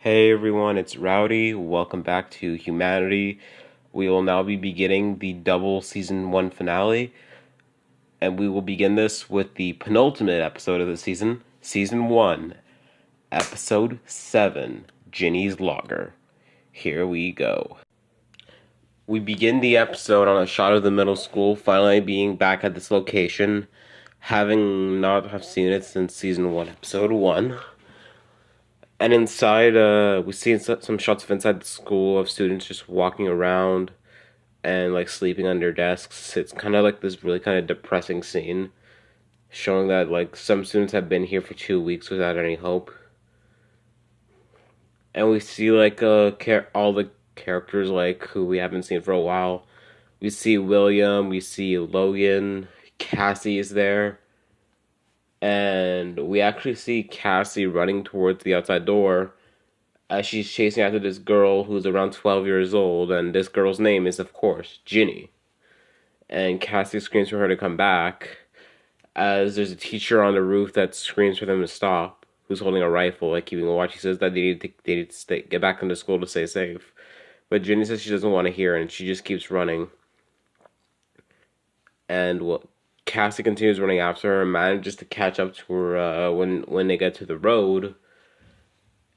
Hey everyone, it's Rowdy. Welcome back to Humanity. We will now be beginning the double season 1 finale, and we will begin this with the penultimate episode of the season 1, episode 7, Ginny's Logger. Here we go. We begin the episode on a shot of the middle school finally being back at this location, having not have seen it since season 1, episode 1. And inside, we see some shots of inside the school of students just walking around and like sleeping on their desks. It's kind of like this really kind of depressing scene, showing that like some students have been here for 2 weeks without any hope. And we see like all the characters like who we haven't seen for a while. We see William, we see Logan, Cassie is there, and we actually see Cassie running towards the outside door as she's chasing after this girl who's around 12 years old, and this girl's name is, of course, Ginny. And Cassie screams for her to come back, as there's a teacher on the roof that screams for them to stop, who's holding a rifle, like keeping a watch. He says that they need to get back into school to stay safe. But Ginny says she doesn't want to hear, and she just keeps running. And Cassie continues running after her and manages to catch up to her when they get to the road.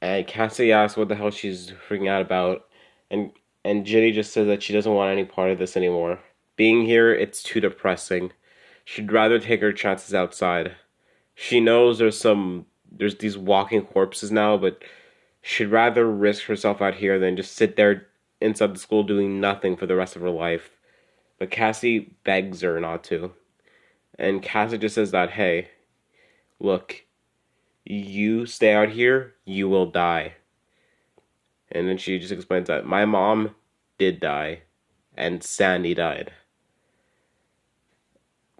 And Cassie asks what the hell she's freaking out about, and Ginny just says that she doesn't want any part of this anymore. Being here, it's too depressing. She'd rather take her chances outside. She knows there's these walking corpses now, but she'd rather risk herself out here than just sit there inside the school doing nothing for the rest of her life. But Cassie begs her not to. And Cassie just says that, hey, look, you stay out here, you will die. And then she just explains that my mom did die, and Sandy died.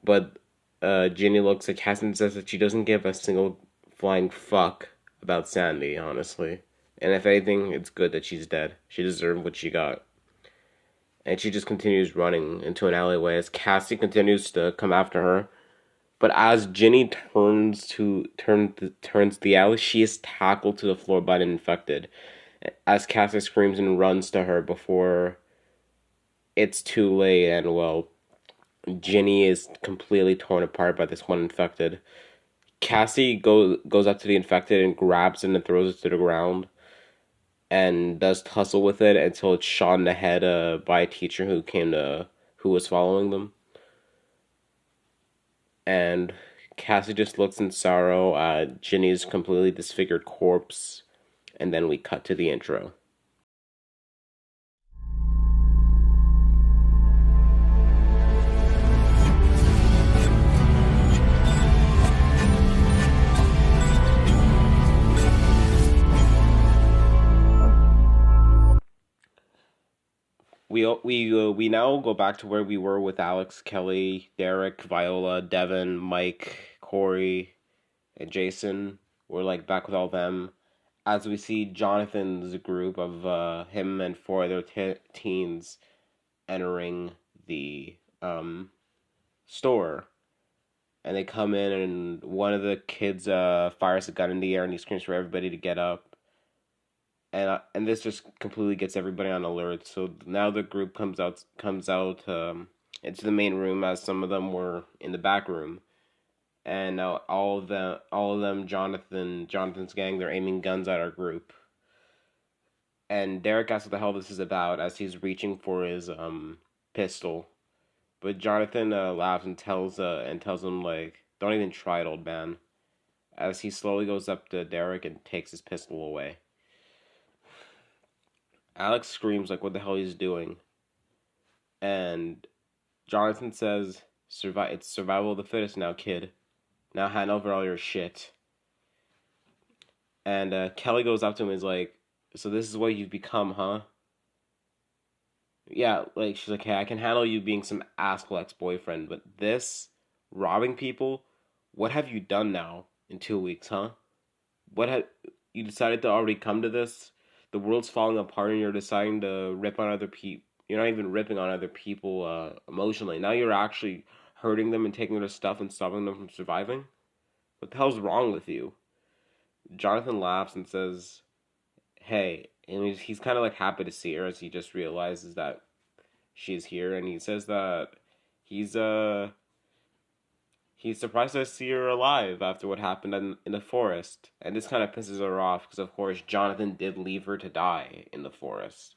But Ginny looks at Cassie and says that she doesn't give a single flying fuck about Sandy, honestly. And if anything, it's good that she's dead. She deserved what she got. And she just continues running into an alleyway as Cassie continues to come after her. But as Ginny turns the alley, she is tackled to the floor by an infected. As Cassie screams and runs to her before it's too late, and well, Ginny is completely torn apart by this one infected. Cassie goes up to the infected and grabs it and throws it to the ground, and does tussle with it until it's shot in the head by a teacher who was following them. And Cassie just looks in sorrow at Ginny's completely disfigured corpse, and then we cut to the intro. We now go back to where we were with Alex, Kelly, Derek, Viola, Devin, Mike, Corey, and Jason. We're like back with all them as we see Jonathan's group of him and four other teens entering the store. And they come in, and one of the kids fires a gun in the air, and he screams for everybody to get up. And this just completely gets everybody on alert. So now the group comes out into the main room, as some of them were in the back room. And now all of them, Jonathan's gang, they're aiming guns at our group. And Derek asks what the hell this is about as he's reaching for his pistol. But Jonathan laughs and tells him like, "Don't even try it, old man." As he slowly goes up to Derek and takes his pistol away. Alex screams like what the hell he's doing. And Jonathan says, it's survival of the fittest now, kid. Now hand over all your shit." And Kelly goes up to him and is like, "So this is what you've become, huh?" Yeah, like, she's like, "Hey, I can handle you being some asshole ex-boyfriend, but this, robbing people, what have you done now in 2 weeks, huh? What have, you decided to already come to this? The world's falling apart and you're deciding to rip on other people. You're not even ripping on other people emotionally. Now you're actually hurting them and taking their stuff and stopping them from surviving? What the hell's wrong with you?" Jonathan laughs and says, hey, and he's kind of like happy to see her as he just realizes that she's here, and he says that he's he's surprised to see her alive after what happened in the forest, and this kind of pisses her off because of course Jonathan did leave her to die in the forest,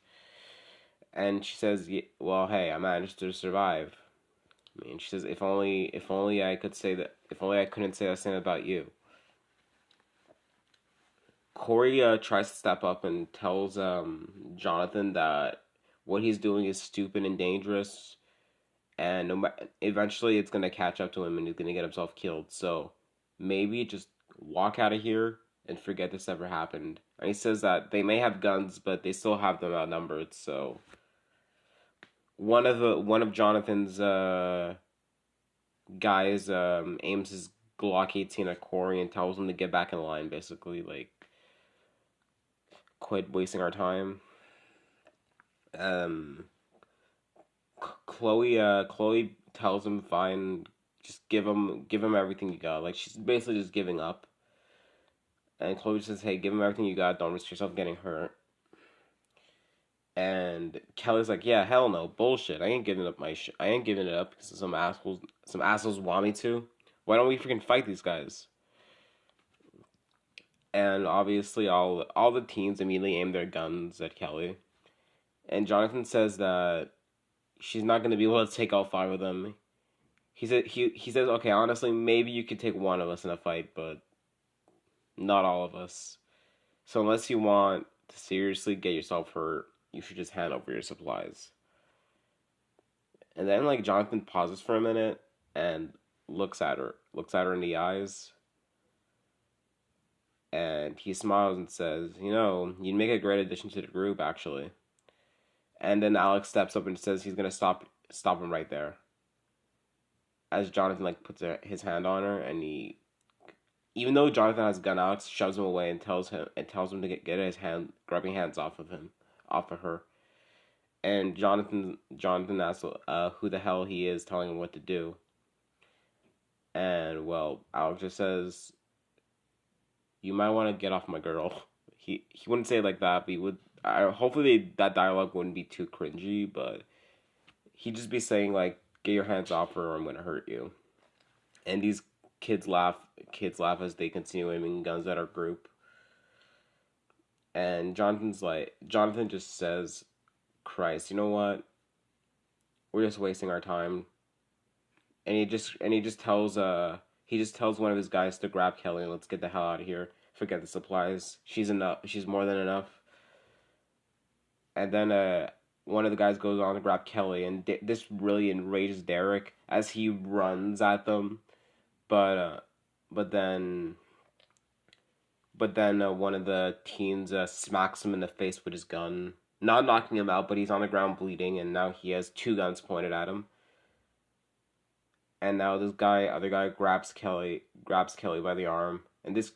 and she says, "Well, hey, I managed to survive." I mean, she says, if only I could say that, if only I couldn't say the same about you." Corey tries to step up and tells Jonathan that what he's doing is stupid and dangerous, and eventually it's gonna catch up to him, and he's gonna get himself killed. So maybe just walk out of here and forget this ever happened. And he says that they may have guns, but they still have them outnumbered. So one of Jonathan's guys aims his Glock 18 at Corey and tells him to get back in line. Basically, like quit wasting our time. Um, Chloe tells him, "Fine, just give him everything you got." Like she's basically just giving up. And Chloe says, "Hey, give him everything you got. Don't risk yourself getting hurt." And Kelly's like, "Yeah, hell no, bullshit. I ain't giving up my shit. I ain't giving it up because some assholes want me to. Why don't we freaking fight these guys?" And obviously, all the teens immediately aim their guns at Kelly. And Jonathan says that she's not going to be able to take all five of them. He says, "Okay, honestly, maybe you could take one of us in a fight, but not all of us. So unless you want to seriously get yourself hurt, you should just hand over your supplies." And then like Jonathan pauses for a minute and looks at her in the eyes, and he smiles and says, "You know, you'd make a great addition to the group, actually." And then Alex steps up and says he's gonna stop him right there. As Jonathan like puts his hand on her, and even though Jonathan has a gun, Alex shoves him away and tells him to get his hand grabbing hands off of her. And Jonathan asks who the hell he is telling him what to do. And well, Alex just says, "You might want to get off my girl." He wouldn't say it like that, but he would. Hopefully that dialogue wouldn't be too cringy, but he'd just be saying like, "Get your hands off her, or I'm gonna hurt you." And these kids laugh as they continue aiming guns at our group. And Jonathan just says, "Christ, you know what? We're just wasting our time." And he just tells one of his guys to grab Kelly and let's get the hell out of here. Forget the supplies. She's enough. She's more than enough. And then one of the guys goes on to grab Kelly, and this really enrages Derek as he runs at them. But uh, but then one of the teens smacks him in the face with his gun, not knocking him out, but he's on the ground bleeding, and now he has two guns pointed at him. And now other guy grabs Kelly by the arm, and this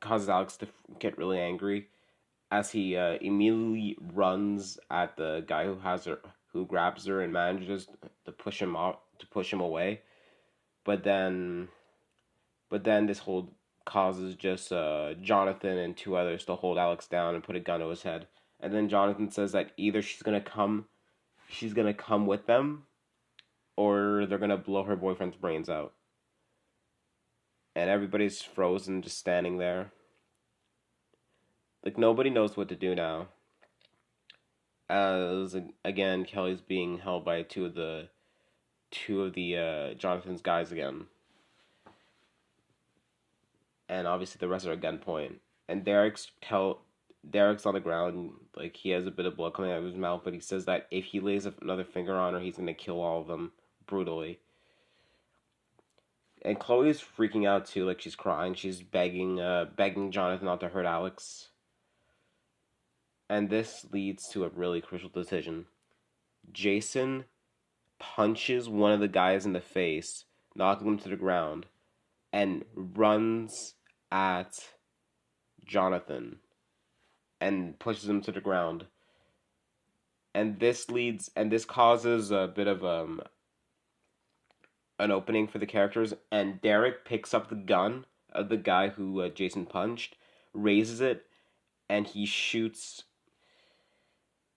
causes Alex to get really angry, as he immediately runs at the guy who grabs her and manages to push him away. But then, this whole causes just Jonathan and two others to hold Alex down and put a gun to his head. And then Jonathan says that either she's gonna come with them, or they're gonna blow her boyfriend's brains out. And everybody's frozen, just standing there. Like nobody knows what to do now. As again, Kelly's being held by two of the Jonathan's guys again, and obviously the rest are at gunpoint. And Derek's on the ground, like he has a bit of blood coming out of his mouth, but he says that if he lays another finger on her, he's gonna kill all of them brutally. And Chloe's freaking out too, like she's crying. She's begging Jonathan not to hurt Alex. And this leads to a really crucial decision. Jason punches one of the guys in the face, knocking him to the ground, and runs at Jonathan and pushes him to the ground. And this causes a bit of an opening for the characters. And Derek picks up the gun of the guy who Jason punched, raises it, and he shoots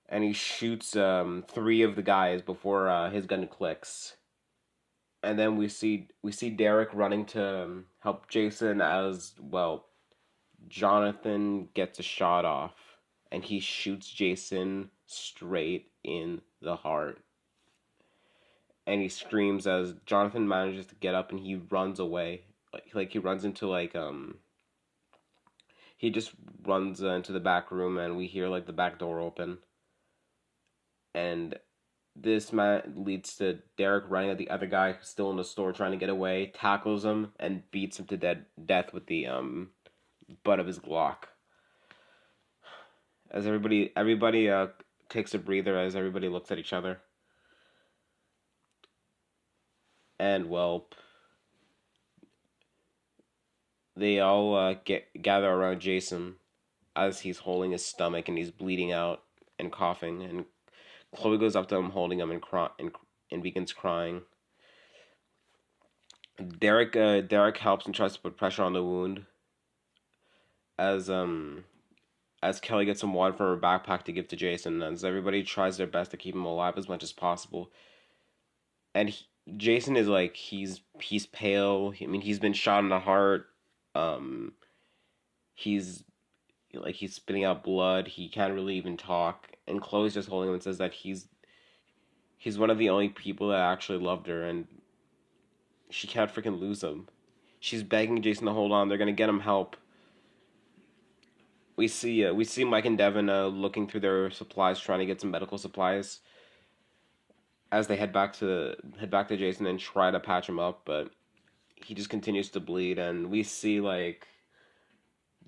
three of the guys before his gun clicks. And then we see Derek running to help Jason as well. Jonathan gets a shot off, and he shoots Jason straight in the heart. And he screams as Jonathan manages to get up and he runs away. Like he runs into he just runs into the back room, and we hear like the back door open. And this man leads to Derek running at the other guy who's still in the store trying to get away, tackles him, and beats him to death with the butt of his Glock. As everybody takes a breather as everybody looks at each other. And well, they all gather around Jason as he's holding his stomach and he's bleeding out and coughing. And Chloe goes up to him, holding him, and begins crying. Derek helps and tries to put pressure on the wound as Kelly gets some water from her backpack to give to Jason. As everybody tries their best to keep him alive as much as possible. And Jason is like he's pale. I mean, he's been shot in the heart. Um, he's he's spitting out blood. He can't really even talk. And Chloe's just holding him and says that he's one of the only people that actually loved her, and she can't freaking lose him. She's begging Jason to hold on. They're gonna get him help. We see Mike and Devin looking through their supplies, trying to get some medical supplies as they head back to Jason and try to patch him up, but he just continues to bleed. And we see like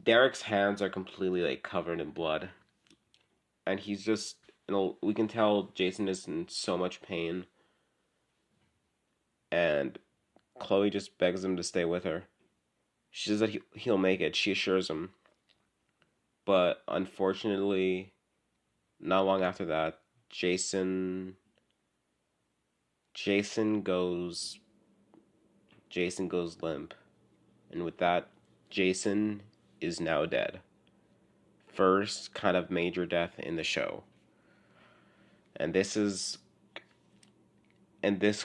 Derek's hands are completely like covered in blood, and he's just we can tell Jason is in so much pain, and Chloe just begs him to stay with her. She says that he'll make it. She assures him, but unfortunately, not long after that, Jason goes Jason goes limp, and with that, Jason is now dead. First kind of major death in the show. And this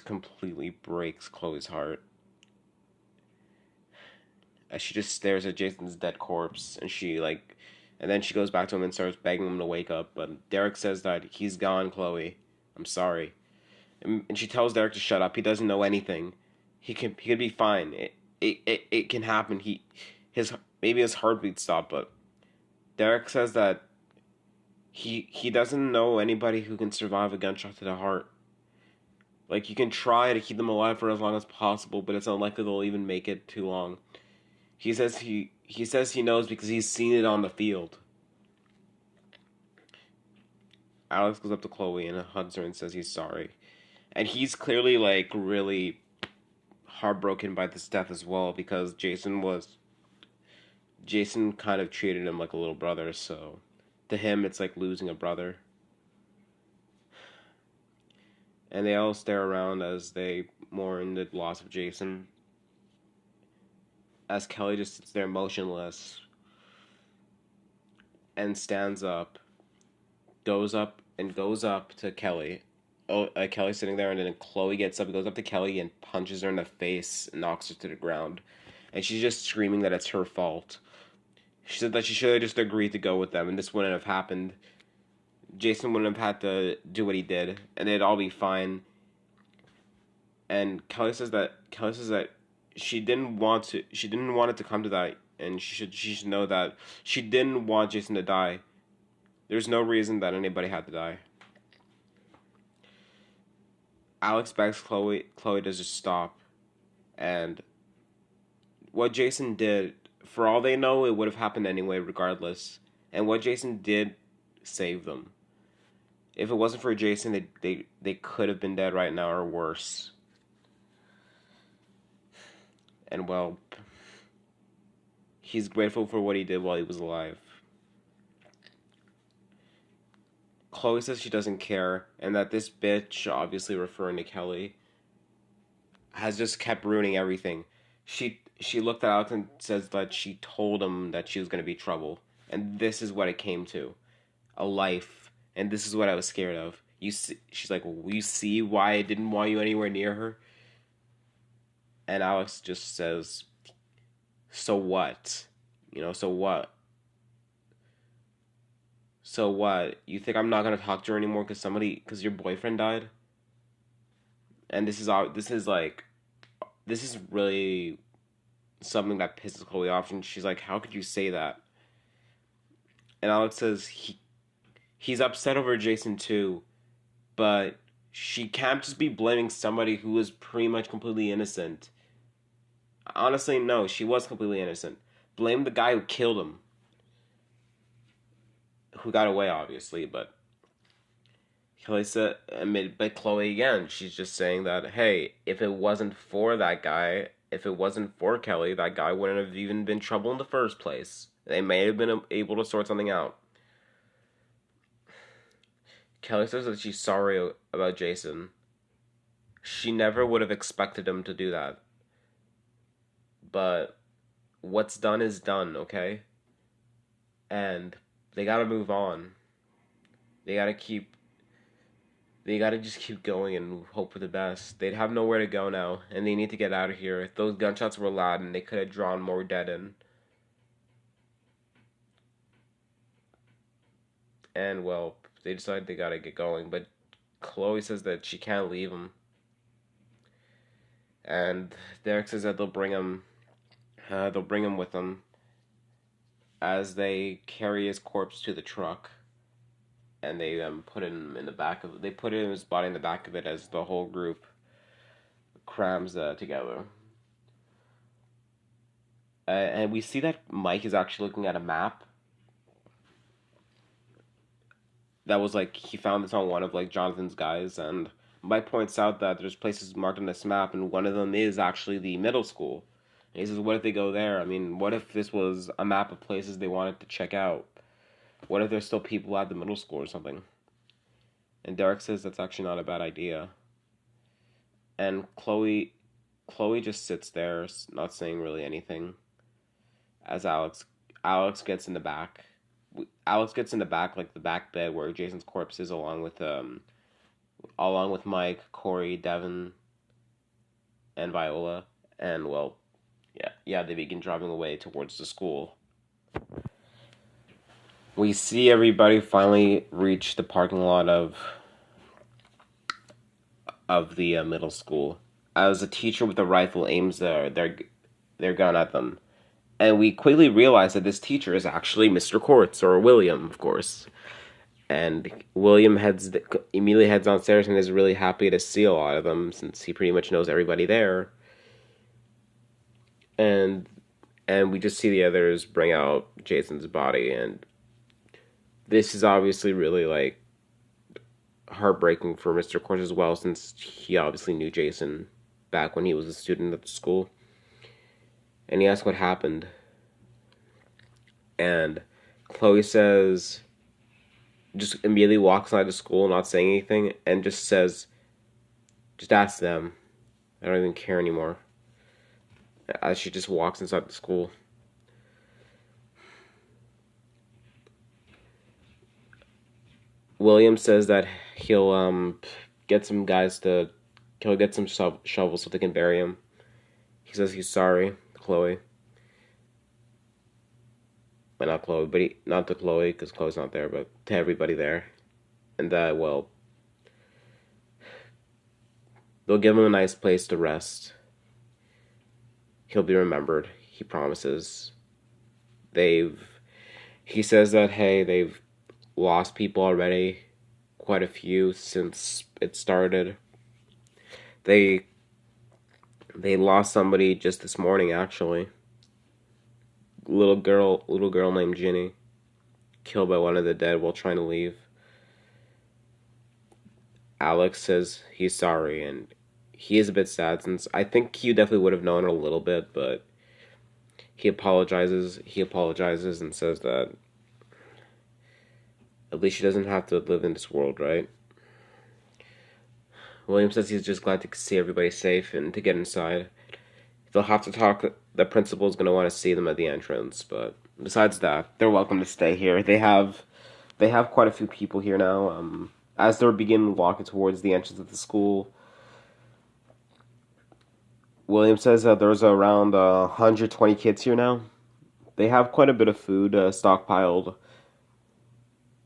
completely breaks Chloe's heart as she just stares at Jason's dead corpse, and then she goes back to him and starts begging him to wake up. But Derek says that he's gone, Chloe. I'm sorry. And she tells Derek to shut up. He doesn't know anything. He could be fine. It can happen. Maybe his heartbeat stopped, but Derek says that he doesn't know anybody who can survive a gunshot to the heart. Like, you can try to keep them alive for as long as possible, but it's unlikely they'll even make it too long. He says he knows because he's seen it on the field. Alex goes up to Chloe and hugs her and says he's sorry. And he's clearly like really heartbroken by this death as well, because Jason kind of treated him like a little brother, so to him it's like losing a brother. And they all stare around as they mourn the loss of Jason. As Kelly just sits there motionless and stands up, goes up to Kelly. Oh, Kelly's sitting there, and then Chloe gets up, goes up to Kelly, and punches her in the face, and knocks her to the ground. And she's just screaming that it's her fault. She said that she should have just agreed to go with them, and this wouldn't have happened. Jason wouldn't have had to do what he did, and it'd all be fine. And Kelly says that she didn't want it to come to that, and she should know that she didn't want Jason to die. There's no reason that anybody had to die. Alex begs Chloe. Chloe does just stop, and what Jason did, for all they know, it would have happened anyway, regardless. And what Jason did saved them. If it wasn't for Jason, they could have been dead right now or worse. And well, he's grateful for what he did while he was alive. Chloe says she doesn't care, and that this bitch, obviously referring to Kelly, has just kept ruining everything. She looked at Alex and says that she told him that she was going to be trouble. and this is what it came to, a life, and this is what I was scared of. You see, she's like, well, you see why I didn't want you anywhere near her? And Alex just says, so what? So what? So what? You think I'm not gonna talk to her anymore because your boyfriend died? And this is really something that pisses Chloe off, and she's like, how could you say that? And Alex says he's upset over Jason too, but she can't just be blaming somebody who was pretty much completely innocent. Honestly, no, she was completely innocent. Blame the guy who killed him, who got away, obviously, but but Chloe again, she's just saying that, hey, if it wasn't for that guy, if it wasn't for Kelly, that guy wouldn't have even been trouble in the first place. They may have been able to sort something out. Kelly says that she's sorry about Jason. She never would have expected him to do that. But what's done is done, okay? And they gotta move on. They gotta keep They gotta just keep going and hope for the best. They'd have nowhere to go now, and they need to get out of here. If those gunshots were loud, and they could have drawn more dead in. And, well, they decide they gotta get going, but Chloe says that she can't leave him. And Derek says that they'll bring him with them as they carry his corpse to the truck. And they they put his body in the back of it as the whole group crams together. And we see that Mike is actually looking at a map that was like he found this on one of like Jonathan's guys, and Mike points out that there's places marked on this map, and one of them is actually the middle school. And he says, "What if they go there? I mean, what if this was a map of places they wanted to check out? What if there's still people at the middle school or something?" And Derek says that's actually not a bad idea. And Chloe just sits there, not saying really anything, as Alex gets in the back. Alex gets in the back, like the back bed where Jason's corpse is, along with Mike, Corey, Devin, and Viola, and well, yeah, they begin driving away towards the school. We see everybody finally reach the parking lot of the middle school as a teacher with a rifle aims their gun at them. And we quickly realize that this teacher is actually Mr. Quartz, or William, of course. And William immediately heads downstairs and is really happy to see a lot of them since he pretty much knows everybody there. And we just see the others bring out Jason's body, and this is obviously really like heartbreaking for Mr. Quartz as well, since he obviously knew Jason back when he was a student at the school. And he asks what happened. And Chloe says, just immediately walks inside the school, not saying anything, and just says, just ask them. I don't even care anymore. As she just walks inside the school. William says that he'll get some guys to he'll get some shovels so they can bury him. He says he's sorry to Chloe. But not Chloe, not to Chloe because Chloe's not there, but to everybody there. And that, well, they'll give him a nice place to rest. He'll be remembered, he promises. He says that, hey, they've lost people already, quite a few since it started. They lost somebody just this morning, actually. Little girl named Ginny, killed by one of the dead while trying to leave. Alex says he's sorry, and he is a bit sad since I think he definitely would have known a little bit, but he apologizes and says that at least she doesn't have to live in this world, right? William says he's just glad to see everybody safe and to get inside. They'll have to talk. The principal's going to want to see them at the entrance, but Besides that, they're welcome to stay here. They have quite a few people here now. As they're beginning walking towards the entrance of the school, William says that there's around 120 kids here now. They have quite a bit of food stockpiled.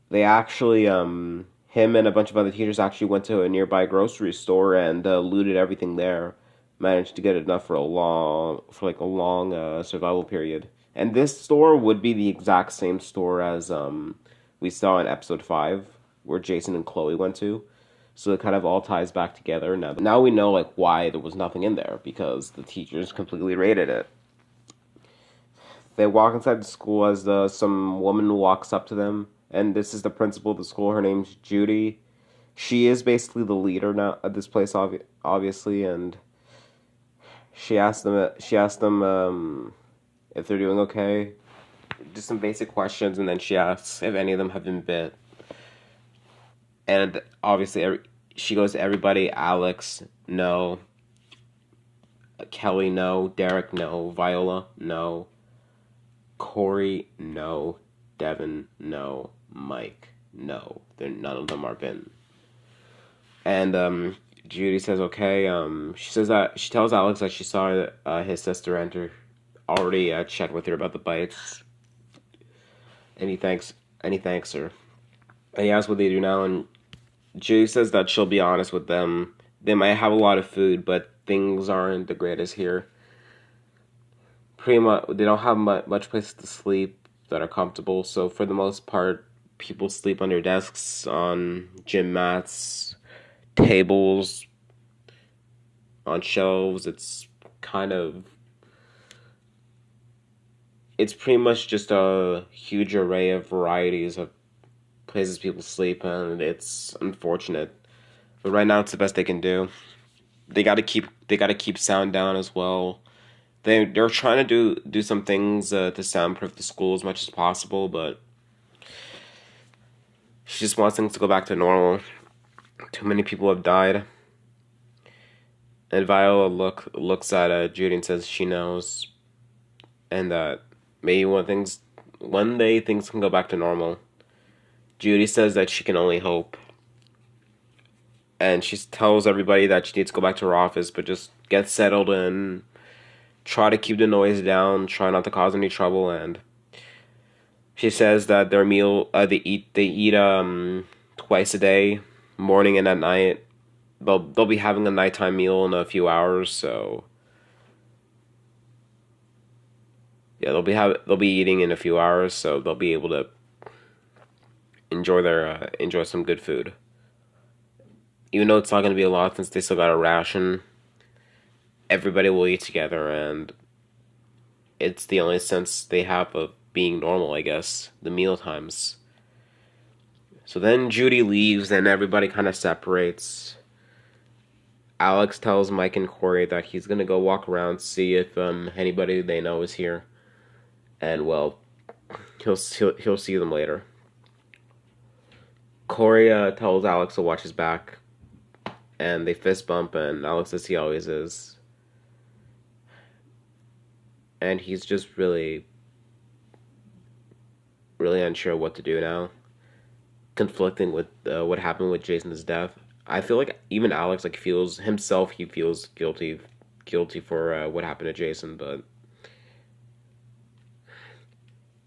They actually, him and a bunch of other teachers actually went to a nearby grocery store and looted everything there. Managed to get enough for a long survival period. And this store would be the exact same store as we saw in episode 5, where Jason and Chloe went to. So it kind of all ties back together. Now we know like why there was nothing in there because the teachers completely raided it. They walk inside the school as some woman walks up to them, and this is the principal of the school. Her name's Judy. She is basically the leader now at this place, obviously, and she asked them. If they're doing okay. Just some basic questions, and then she asks if any of them have been bit. And obviously, she goes to everybody. Alex, no. Kelly, no. Derek, no. Viola, no. Corey, no. Devin, no. Mike, no. None of them are bitten. And Judy says okay. She tells Alex that she saw his sister enter. Already checked with her about the bites, and he thanks her. And he asks what they do now, and Judy says that she'll be honest with them. They might have a lot of food, but things aren't the greatest here. Pretty much, they don't have much places to sleep that are comfortable. So for the most part, people sleep under desks, on gym mats, tables, on shelves. It's pretty much just a huge array of varieties of places people sleep, and it's unfortunate. But right now, it's the best they can do. They gotta keep sound down as well. They're trying to do some things to soundproof the school as much as possible, but she just wants things to go back to normal. Too many people have died. And Viola looks at Judy and says she knows, and that maybe one day things can go back to normal. Judy says that she can only hope, and she tells everybody that she needs to go back to her office, but just get settled in, try to keep the noise down, try not to cause any trouble, and she says that they eat twice a day, morning and at night. They'll be having a nighttime meal in a few hours, so yeah, they'll be eating in a few hours, so they'll be able to enjoy some good food. Even though it's not going to be a lot since they still got a ration, everybody will eat together, and it's the only sense they have of being normal, I guess, the meal times. So then Judy leaves, and everybody kind of separates. Alex tells Mike and Corey that he's gonna go walk around, see if anybody they know is here, and well, he'll see them later. Corey tells Alex to watch his back, and they fist bump, and Alex says he always is, and he's just really, really unsure what to do now, conflicting with what happened with Jason's death. I feel like even Alex he feels guilty for what happened to Jason, but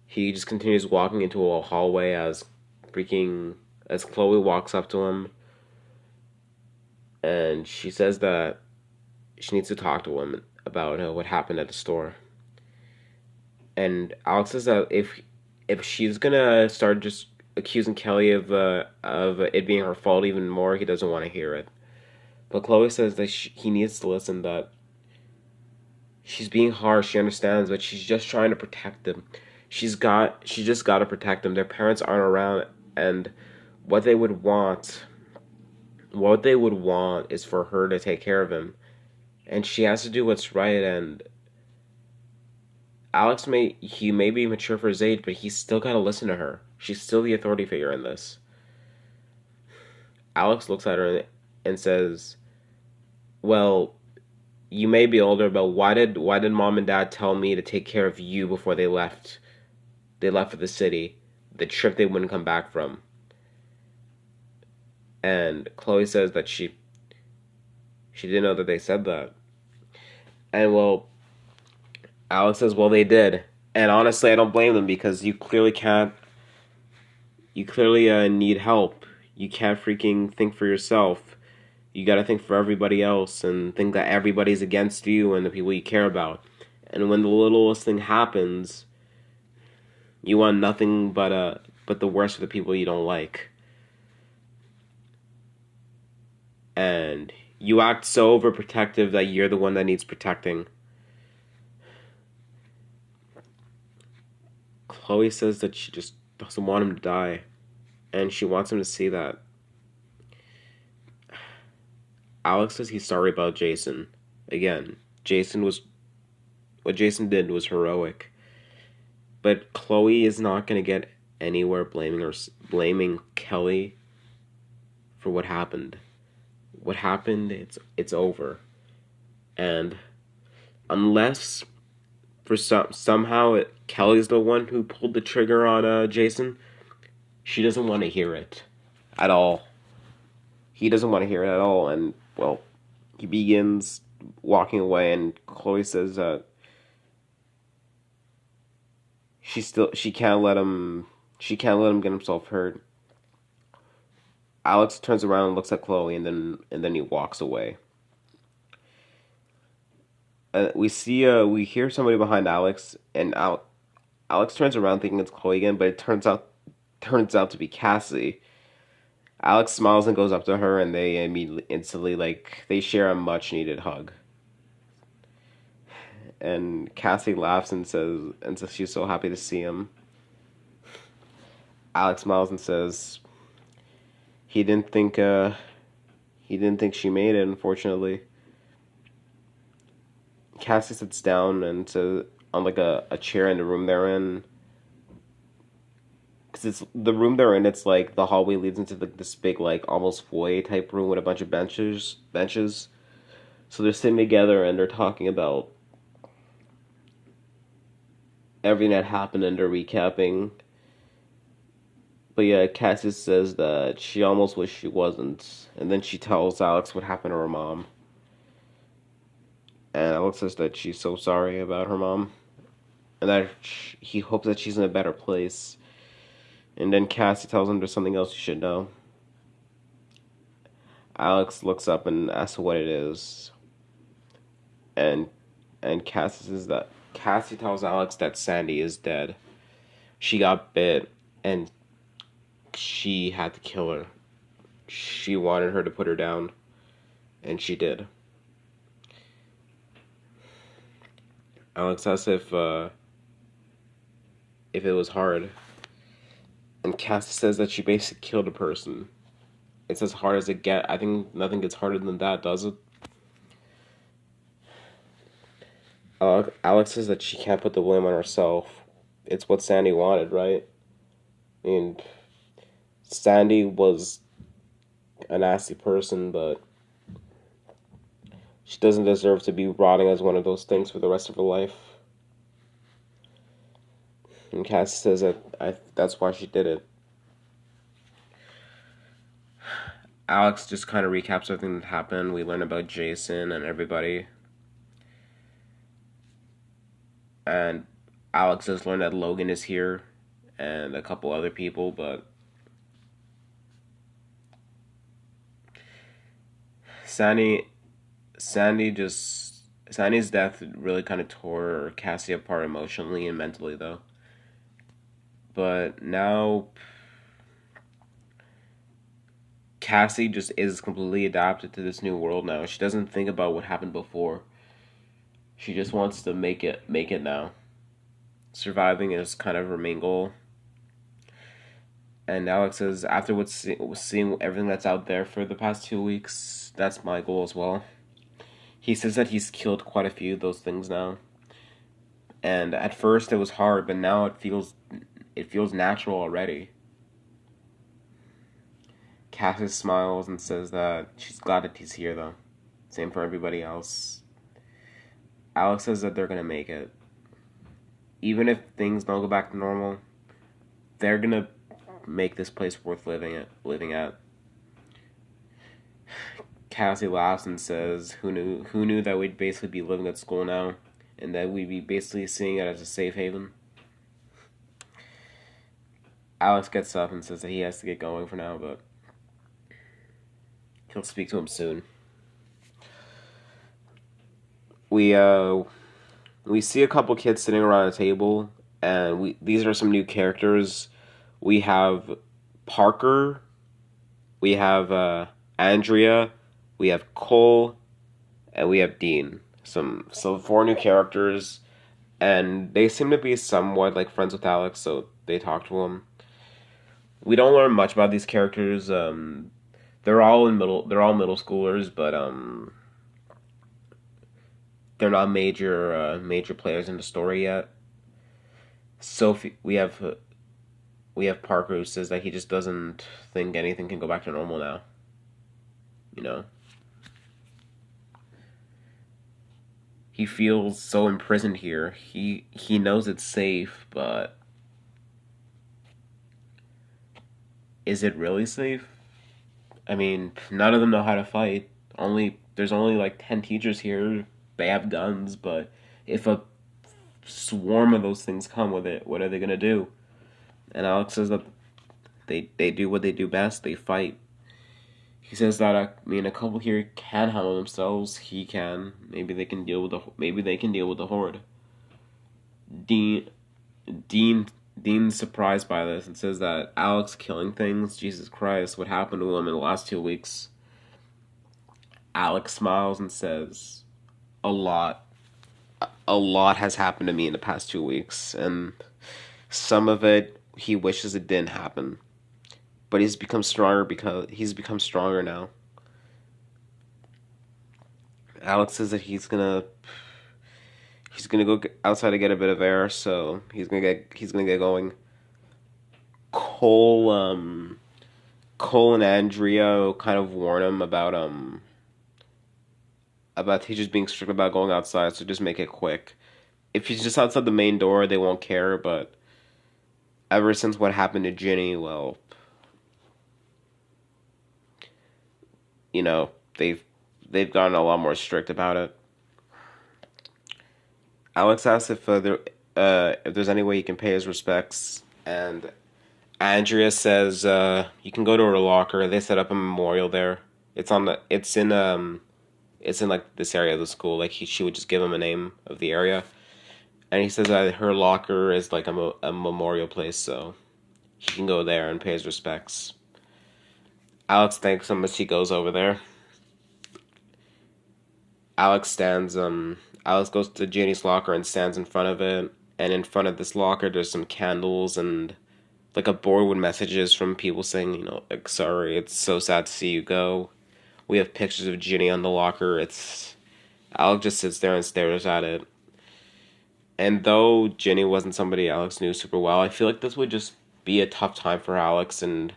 he just continues walking into a hallway as Chloe walks up to him, and she says that she needs to talk to him about what happened at the store. And Alex says that if she's gonna start just accusing Kelly of it being her fault even more, he doesn't want to hear it. But Chloe says that he needs to listen. That she's being harsh. She understands, but she's just trying to protect them. She just got to protect them. Their parents aren't around, and what they would want, what they would want is for her to take care of him, and she has to do what's right. And Alex may be mature for his age, but he's still got to listen to her. She's still the authority figure in this. Alex looks at her and says, "Well, you may be older, but why did mom and dad tell me to take care of you before they left? they left for the city, the trip they wouldn't come back from. And Chloe says that she didn't know that they said that. And well, Alex says, well, they did. And honestly, I don't blame them because you clearly can't. You clearly need help. You can't freaking think for yourself. You gotta think for everybody else and think that everybody's against you and the people you care about. And when the littlest thing happens, you want nothing but the worst for the people you don't like. And you act so overprotective that you're the one that needs protecting. Chloe says that she just doesn't want him to die. And she wants him to see that. Alex says he's sorry about Jason. Again, what Jason did was heroic. But Chloe is not going to get anywhere blaming Kelly for what happened. What happened, it's over. And unless for somehow Kelly's the one who pulled the trigger on Jason, she doesn't want to hear it at all. He doesn't want to hear it at all, and well, he begins walking away, and Chloe says that she can't let him get himself hurt. Alex turns around and looks at Chloe, and then he walks away. We hear somebody behind Alex, and Alex turns around thinking it's Chloe again, but it turns out to be Cassie. Alex smiles and goes up to her, and they instantly they share a much needed hug. And Cassie laughs and says she's so happy to see him. Alex smiles and says he didn't think she made it, unfortunately. Cassie sits down and says on a chair in the room they're in. Because it's the room they're in, it's like the hallway leads into this big almost foyer type room with a bunch of benches. So they're sitting together and they're talking about everything that happened and they're recapping. But yeah, Cassie says that she almost wished she wasn't, and then she tells Alex what happened to her mom. And Alex says that she's so sorry about her mom, and that he hopes that she's in a better place. And then Cassie tells him there's something else you should know. Alex looks up and asks what it is. And Cassie tells Alex that Sandy is dead. She got bit and she had to kill her. She wanted her to put her down, and she did. Alex asks if it was hard. And Cassie says that she basically killed a person. It's as hard as it gets. I think nothing gets harder than that, does it? Alex says that she can't put the blame on herself. It's what Sandy wanted, right? I mean, Sandy was a nasty person, but she doesn't deserve to be rotting as one of those things for the rest of her life. And Cassie says that that's why she did it. Alex just kind of recaps everything that happened. We learn about Jason and everybody. And Alex has learned that Logan is here and a couple other people, but Sandy's death really kind of tore Cassie apart emotionally and mentally, though. But now Cassie just is completely adapted to this new world now. She doesn't think about what happened before. She just wants to make it now. Surviving is kind of her main goal. And Alex says, after seeing everything that's out there for the past 2 weeks, that's my goal as well. He says that he's killed quite a few of those things now. And at first it was hard, but now it feels natural already. Cassie smiles and says that she's glad that he's here, though. Same for everybody else. Alex says that they're gonna make it. Even if things don't go back to normal, they're gonna make this place worth living at. Cassie laughs and says, Who knew that we'd basically be living at school now, and that we'd be basically seeing it as a safe haven?" Alex gets up and says that he has to get going for now, but he'll speak to him soon. We we see a couple kids sitting around a table, and these are some new characters. We have Parker, we have Andrea, we have Cole, and we have Dean. So four new characters, and they seem to be somewhat like friends with Alex, so they talk to him. We don't learn much about these characters. They're all middle schoolers, but they're not major players in the story yet. Sophie, we have Parker who says that he just doesn't think anything can go back to normal now. You know, he feels so imprisoned here. He knows it's safe, but is it really safe? I mean, none of them know how to fight. Only there's only like 10 teachers here. They have guns, but if a swarm of those things come with it, what are they gonna do? And Alex says that they do what they do best. They fight. He says that a couple here can handle themselves. He can. Maybe they can deal with the horde. Dean Dean Dean's surprised by this and says that Alex killing things. Jesus Christ, what happened to him in the last 2 weeks? Alex smiles and says, "A lot. A lot has happened to me in the past 2 weeks, and some of it he wishes it didn't happen. But he's become stronger now." Alex says that he's gonna go outside to get a bit of air, so he's gonna get going. Cole Cole and Andrea kind of warn him about teachers being strict about going outside, so just make it quick. If he's just outside the main door, they won't care. But ever since what happened to Ginny, well, you know, they've gotten a lot more strict about it. Alex asks if there's any way he can pay his respects, and Andrea says you can go to her locker. They set up a memorial there. It's in like this area of the school. Like she would just give him a name of the area, and he says that her locker is like a memorial place, so he can go there and pay his respects. Alex thanks him as he goes over there. Alex goes to Ginny's locker and stands in front of it, and in front of this locker there's some candles and like a board with messages from people saying, like, sorry, it's so sad to see you go. We have pictures of Ginny on the locker. It's Alex just sits there and stares at it. And though Ginny wasn't somebody Alex knew super well, I feel like this would just be a tough time for Alex and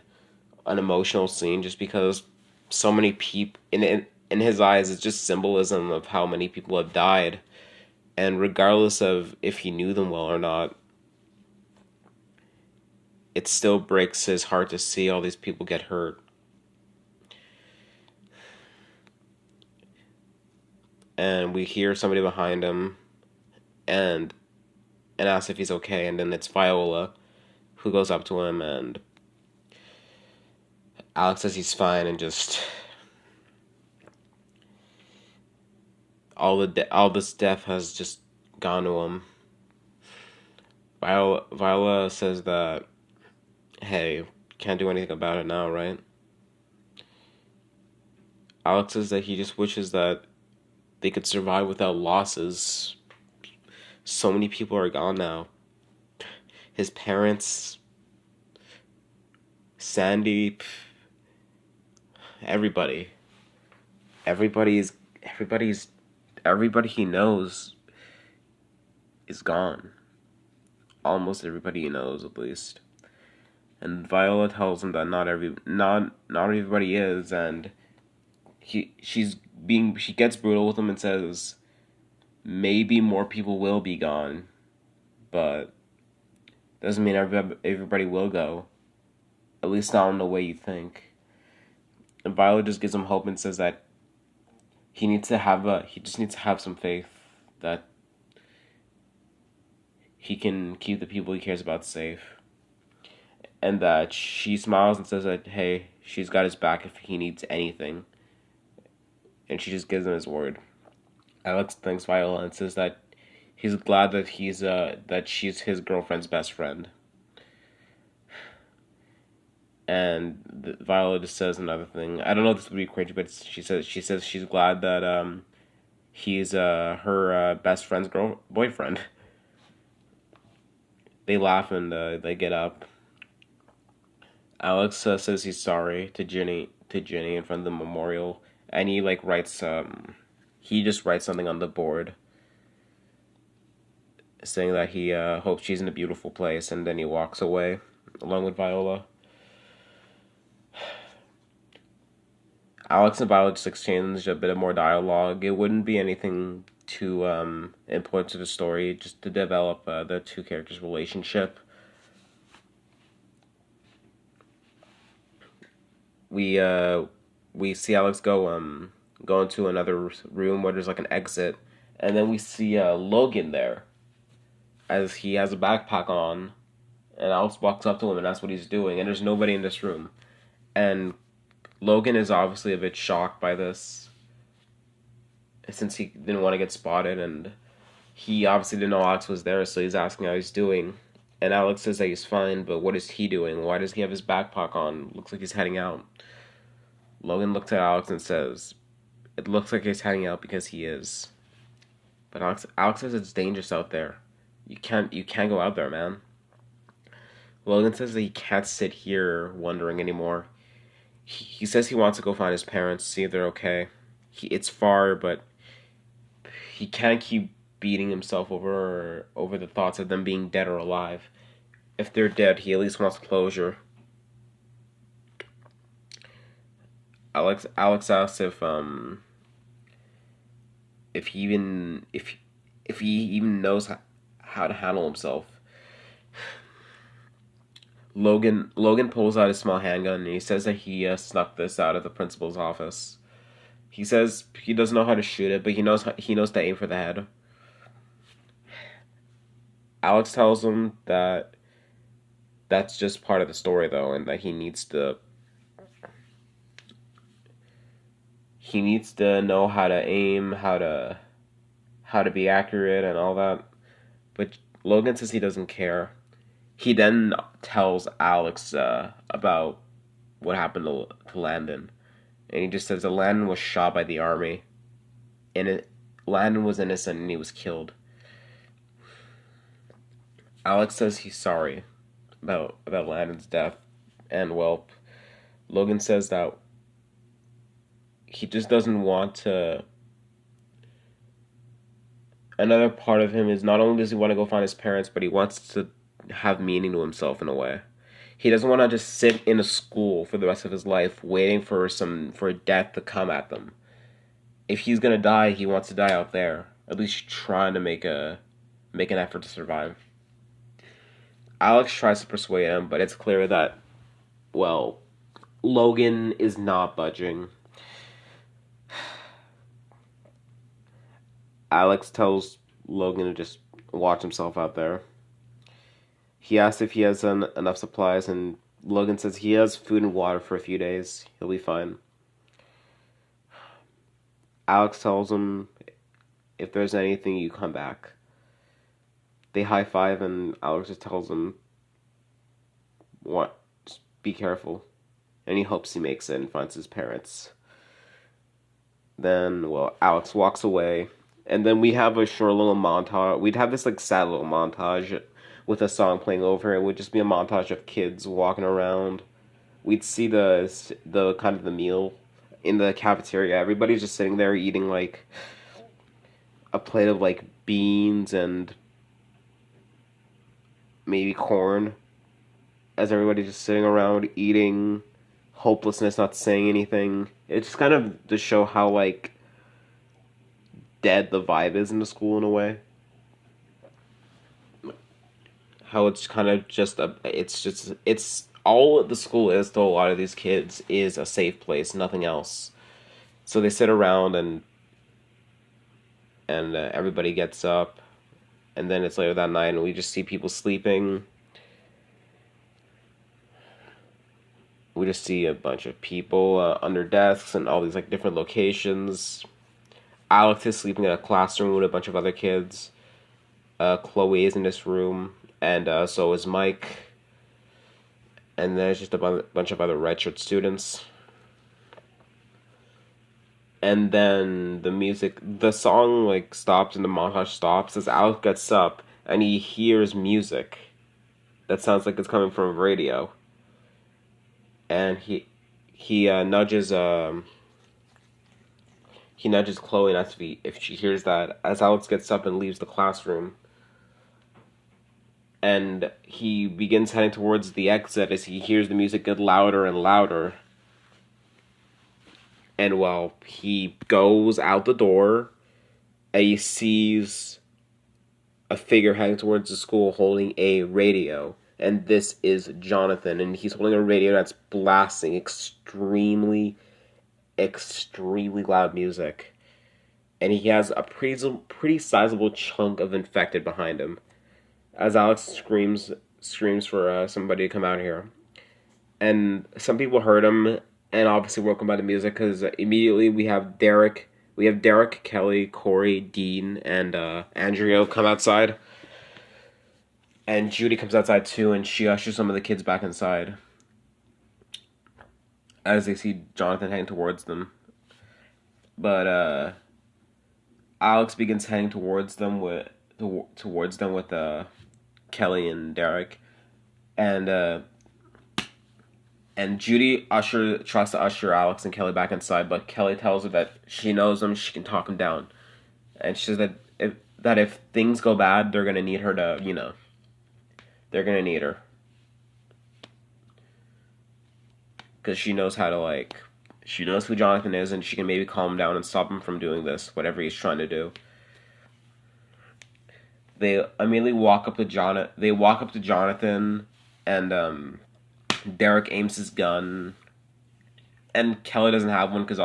an emotional scene, just because so many people in his eyes it's just symbolism of how many people have died, and regardless of if he knew them well or not, it still breaks his heart to see all these people get hurt. And we hear somebody behind him and asks if he's okay, and then it's Viola who goes up to him, and Alex says he's fine, and just all this death has just gone to him. Viola says that, hey, can't do anything about it now, right? Alex says that he just wishes that they could survive without losses. So many people are gone now. His parents, Sandy, everybody. Everybody's everybody he knows is gone. Almost everybody he knows, at least. And Viola tells him that not everybody is, and she gets brutal with him and says maybe more people will be gone, but Doesn't mean everybody will go. At least not in the way you think. And Viola just gives him hope and says that he just needs to have some faith that he can keep the people he cares about safe. And that she smiles and says that, hey, she's got his back if he needs anything. And she just gives him his word. Alex thanks Viola and says that he's glad that she's his girlfriend's best friend. And Viola just says another thing. I don't know if this would be crazy, but she says she's glad that he's her best friend's boyfriend. They laugh and they get up. Alex says he's sorry to Ginny in front of the memorial, and he like writes he just writes something on the board saying that he hopes she's in a beautiful place, and then he walks away along with Viola. Alex and Viola just exchange a bit of more dialogue. It wouldn't be anything too important to the story, just to develop the two characters' relationship. We we see Alex go into another room where there's like an exit, and then we see Logan there as he has a backpack on, and Alex walks up to him and asks what he's doing, and there's nobody in this room, and Logan is obviously a bit shocked by this since he didn't want to get spotted, and he obviously didn't know Alex was there, so he's asking how he's doing. And Alex says that he's fine, but what is he doing? Why does he have his backpack on? Looks like he's heading out. Logan looks at Alex and says, it looks like he's heading out because he is. But Alex says it's dangerous out there. You can't go out there, man. Logan says that he can't sit here wondering anymore. He says he wants to go find his parents, see if they're okay. It's far, but he can't keep beating himself over the thoughts of them being dead or alive. If they're dead, he at least wants closure. Alex asks if he even knows how to handle himself. Logan pulls out his small handgun and he says that he snuck this out of the principal's office. He says he doesn't know how to shoot it, but he knows to aim for the head. Alex tells him that that's just part of the story though, and that he needs to know how to aim, how to be accurate and all that. But Logan says he doesn't care. He then tells Alex about what happened to Landon. And he just says that Landon was shot by the army. And Landon was innocent and he was killed. Alex says he's sorry about Landon's death. And, well, Logan says that he just doesn't want to. Another part of him is not only does he want to go find his parents, but he wants to have meaning to himself in a way. He doesn't want to just sit in a school for the rest of his life waiting for death to come at them. If he's gonna die, he wants to die out there. At least trying to make an effort to survive. Alex tries to persuade him, but it's clear that, well, Logan is not budging. Alex tells Logan to just watch himself out there. He asks if he has enough supplies, and Logan says he has food and water for a few days. He'll be fine. Alex tells him if there's anything, you come back. They high five, and Alex just tells him, "What? Just be careful." And he hopes he makes it and finds his parents. Then, well, Alex walks away, and then we have a short little montage. We'd have this like sad little montage with a song playing over. It would just be a montage of kids walking around. We'd see the kind of the meal in the cafeteria. Everybody's just sitting there eating like a plate of like beans and maybe corn, as everybody's just sitting around eating, hopelessness, not saying anything. It's just kind of to show how like dead the vibe is in the school in a way. how it's kind of just it's all the school is to a lot of these kids is a safe place, nothing else. So they sit around and everybody gets up, and then it's later that night, and we just see people sleeping. We just see a bunch of people under desks and all these like different locations. Alex is sleeping in a classroom with a bunch of other kids. Chloe is in this room, and so is Mike. And there's just a bunch of other redshirt students. And then the song like stops and the montage stops as Alex gets up and he hears music that sounds like it's coming from a radio. And he nudges Chloe and asks if she hears that as Alex gets up and leaves the classroom. And he begins heading towards the exit as he hears the music get louder and louder. And well, he goes out the door and he sees a figure heading towards the school holding a radio. And this is Jonathan, and he's holding a radio that's blasting extremely, extremely loud music. And he has a pretty sizable chunk of infected behind him. As Alex screams for somebody to come out here. And some people heard him, and obviously woke him by the music, because immediately we have Derek, Kelly, Corey, Dean, and Andrea come outside. And Judy comes outside too, and she ushers some of the kids back inside as they see Jonathan heading towards them. But Alex begins heading towards them with Kelly and Derek, and Judy tries to usher Alex and Kelly back inside, but Kelly tells her that she knows them, she can talk them down, and she says that if things go bad, they're gonna need her to, they're gonna need her, because she knows how to she knows who Jonathan is, and she can maybe calm him down and stop him from doing this, whatever he's trying to do. They immediately walk up to Jonathan, and Derek aims his gun, and Kelly doesn't have one because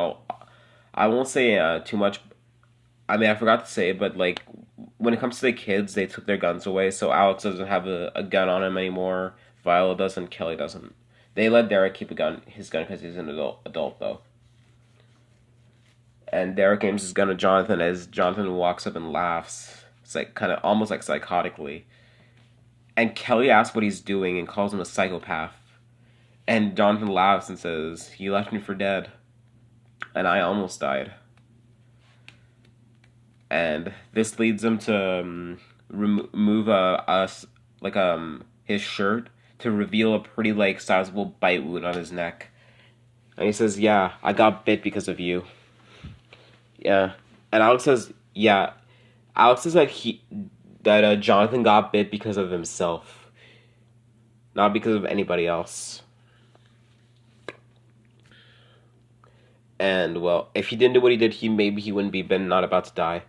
I won't say too much. I mean, I forgot to say, but when it comes to the kids, they took their guns away, so Alex doesn't have a gun on him anymore. Viola doesn't. Kelly doesn't. They let Derek keep his gun because he's an adult though. And Derek aims his gun at Jonathan as Jonathan walks up and laughs. It's kind of almost psychotically. And Kelly asks what he's doing and calls him a psychopath. And Jonathan laughs and says, "You left me for dead. And I almost died." And this leads him to remove his shirt to reveal a pretty sizable bite wound on his neck. And he says, "Yeah, I got bit because of you." Yeah. And Alex says, "Yeah." Alex says that Jonathan got bit because of himself, not because of anybody else. And well, if he didn't do what he did, maybe he wouldn't be bitten, not about to die.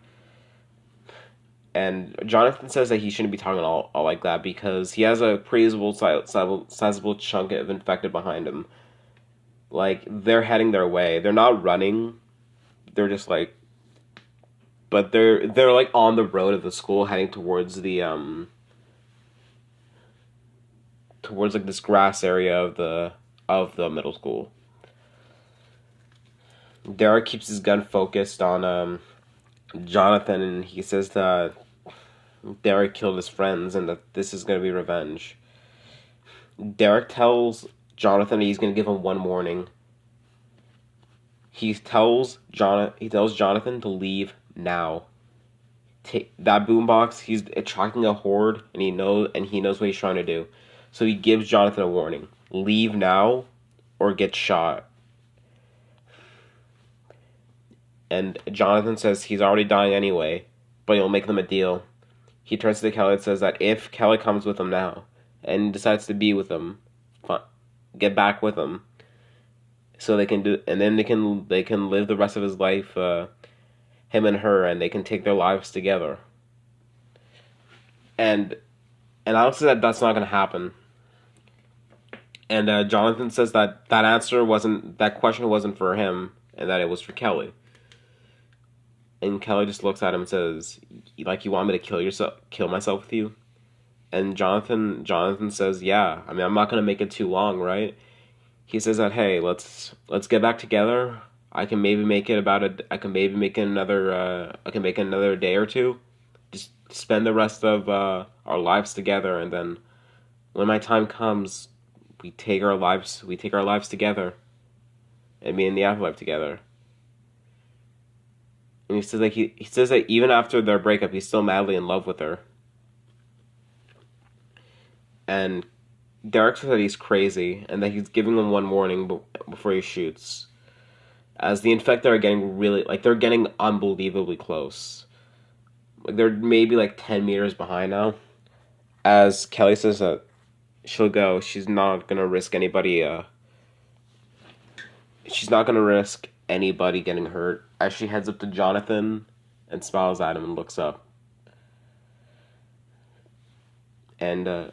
And Jonathan says that he shouldn't be talking all like that because he has a pretty sizable chunk of infected behind him. They're heading their way. They're not running. They're just but they're on the road of the school heading towards towards this grass area of the middle school. Derek keeps his gun focused on Jonathan, and he says that Derek killed his friends and that this is going to be revenge. Derek tells Jonathan he's going to give him one warning. He tells Jonathan to leave now. That boombox, he's attracting a horde, and he knows what he's trying to do. So he gives Jonathan a warning: leave now, or get shot. And Jonathan says he's already dying anyway, but he'll make them a deal. He turns to Kelly and says that if Kelly comes with him now and decides to be with him, get back with him, so they can live the rest of his life, him and her, and they can take their lives together. And And Alex says that that's not going to happen. And Jonathan says that that question wasn't for him, and that it was for Kelly. And Kelly just looks at him and says, "Like you want me to kill myself with you?" And Jonathan says, "Yeah. I mean, I'm not gonna make it too long, right?" He says that, "Hey, let's get back together. I can maybe make it about a. I can maybe make it another. I can make it another day or two. Just spend the rest of our lives together, and then when my time comes, we take our lives together, and be in the afterlife together." And he says he says that even after their breakup, he's still madly in love with her. And Derek says that he's crazy and that he's giving him one warning before he shoots. As the infected are getting they're getting unbelievably close. Like they're maybe like 10 meters behind now. As Kelly says that she'll go, she's not gonna risk anybody getting hurt. As she heads up to Jonathan and smiles at him and looks up. And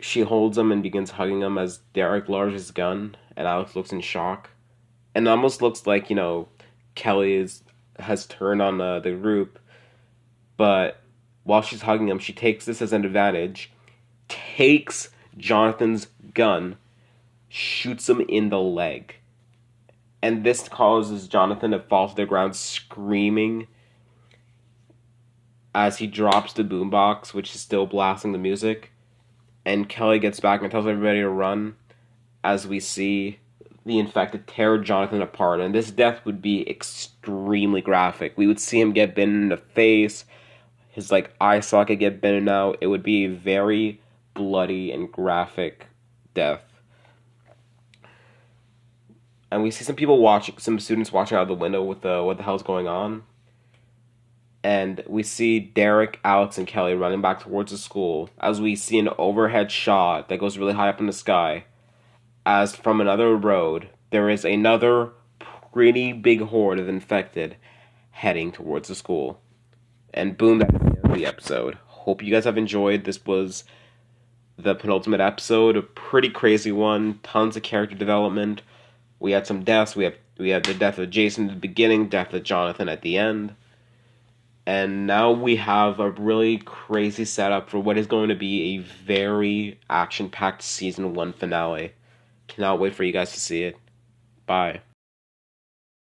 she holds him and begins hugging him as Derek lowers his gun, and Alex looks in shock. And it almost looks like, has turned on the group, but while she's hugging him, she takes this as an advantage, takes Jonathan's gun, shoots him in the leg. And this causes Jonathan to fall to the ground screaming as he drops the boombox, which is still blasting the music. And Kelly gets back and tells everybody to run as we see the infected tear Jonathan apart. And this death would be extremely graphic. We would see him get bitten in the face, his eye socket get bitten out. It would be a very bloody and graphic death. And we see some students watching out the window with what the hell's going on. And we see Derek, Alex, and Kelly running back towards the school as we see an overhead shot that goes really high up in the sky. As from another road, there is another pretty big horde of infected heading towards the school. And boom, that's the end of the episode. Hope you guys have enjoyed. This was the penultimate episode, a pretty crazy one, tons of character development. We had some deaths. We had the death of Jason at the beginning, death of Jonathan at the end. And now we have a really crazy setup for what is going to be a very action-packed Season 1 finale. Cannot wait for you guys to see it. Bye.